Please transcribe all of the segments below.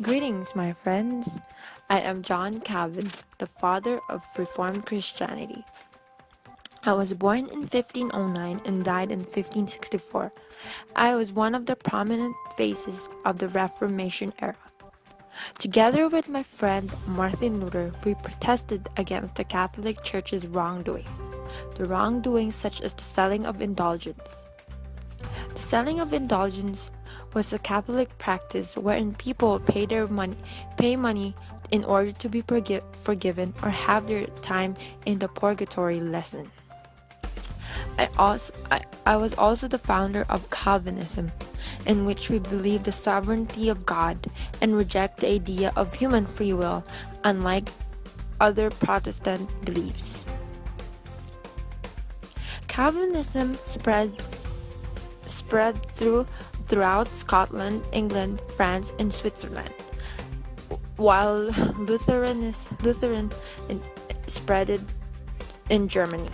Greetings, my friends. I am John Calvin, the father of Reformed Christianity. I was born in 1509 and died in 1564. I was one of the prominent faces of the Reformation era. Together with my friend Martin Luther, we protested against the Catholic Church's wrongdoings. The wrongdoings such as the selling of indulgence. The selling of indulgence was a Catholic practice wherein people pay money in order to be forgiven or have their time in the purgatory lessened. I was also the founder of Calvinism, in which we believe the sovereignty of God and reject the idea of human free will, unlike other Protestant beliefs. Calvinism spread throughout Scotland, England, France, and Switzerland, while Lutheran spread in Germany.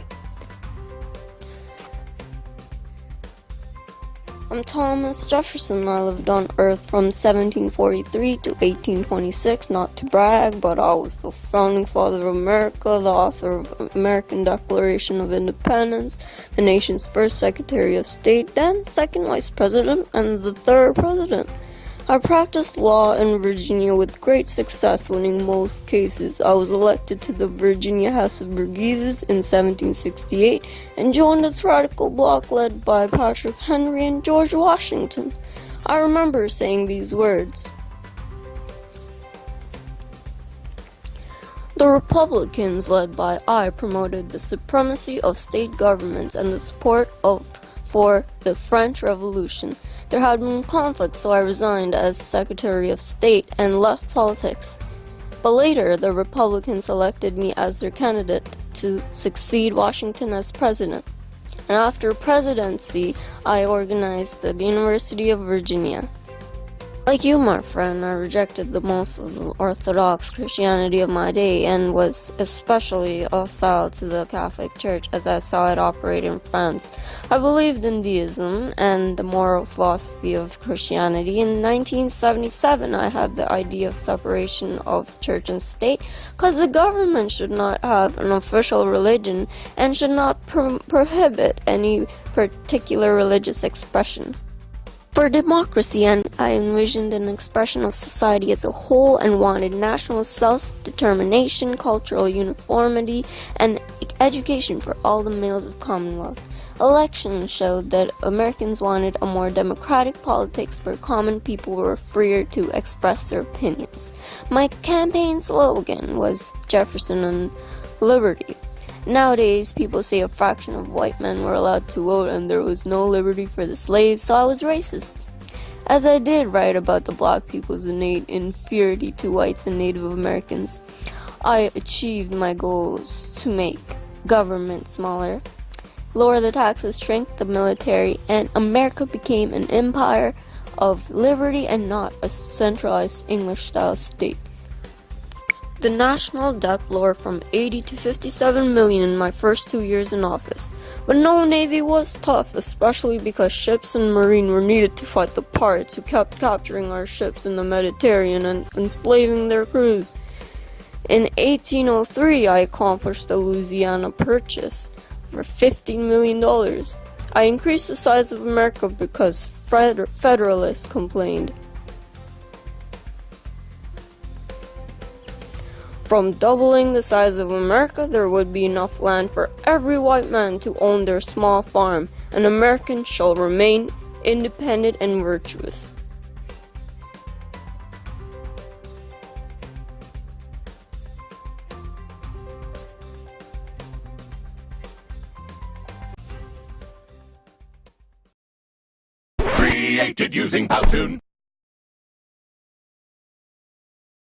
I'm Thomas Jefferson. I lived on Earth from 1743 to 1826. Not to brag, but I was the founding father of America, the author of the American Declaration of Independence, the nation's first Secretary of State, then second Vice President, and the third President. I practiced law in Virginia with great success, winning most cases. I was elected to the Virginia House of Burgesses in 1768 and joined its radical bloc led by Patrick Henry and George Washington. I remember saying these words: "The Republicans, led by I, promoted the supremacy of state governments and the support for the French Revolution. There had been conflict, so I resigned as Secretary of State and left politics. But later, the Republicans elected me as their candidate to succeed Washington as president. And after presidency, I organized the University of Virginia. Like you, my friend, I rejected the most of the Orthodox Christianity of my day and was especially hostile to the Catholic Church as I saw it operate in France. I believed in deism and the moral philosophy of Christianity. In 1977, I had the idea of separation of church and state because the government should not have an official religion and should not prohibit any particular religious expression. For democracy, I envisioned an expression of society as a whole and wanted national self-determination, cultural uniformity, and education for all the males of Commonwealth. Elections showed that Americans wanted a more democratic politics where common people were freer to express their opinions. My campaign slogan was Jefferson and Liberty. Nowadays, people say a fraction of white men were allowed to vote and there was no liberty for the slaves, so I was racist. As I did write about the black people's innate inferiority to whites and Native Americans, I achieved my goals to make government smaller, lower the taxes, shrink the military, and America became an empire of liberty and not a centralized English-style state. The national debt lowered from 80 to 57 million in my first 2 years in office. But no Navy was tough, especially because ships and Marine were needed to fight the pirates who kept capturing our ships in the Mediterranean and enslaving their crews. In 1803, I accomplished the Louisiana Purchase for $15 million. I increased the size of America because Federalists complained. From doubling the size of America, there would be enough land for every white man to own their small farm, and Americans shall remain independent and virtuous. Created using Powtoon.